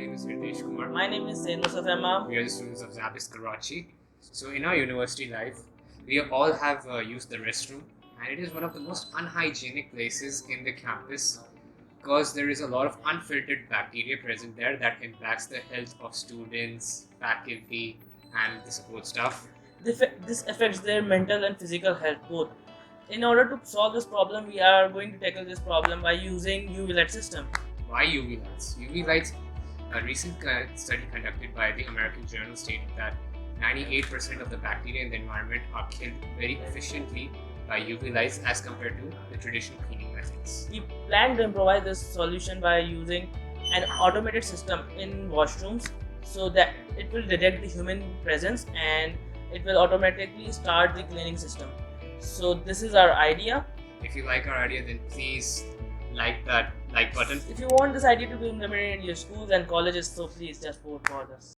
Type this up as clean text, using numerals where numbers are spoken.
name is Hirdesh Kumar. My name is Syed Mustafa, Imam. We are the students of Szabist, Karachi. So in our university life, we all have used the restroom, and it is one of the most unhygienic places in the campus because there is a lot of unfiltered bacteria present there that impacts the health of students, faculty, and the support staff. This affects their mental and physical health both. In order to solve this problem, we are going to tackle this problem by using UV light system. Why UV lights? UV lights, a recent study conducted by the American Journal stated that 98% of the bacteria in the environment are killed very efficiently by UV lights as compared to the traditional cleaning methods. We plan to improvise this solution by using an automated system in washrooms so that it will detect the human presence and it will automatically start the cleaning system. So this is our idea. If you like our idea, then please like that like button. If you want this idea to be implemented in your schools and colleges, so please just vote for this.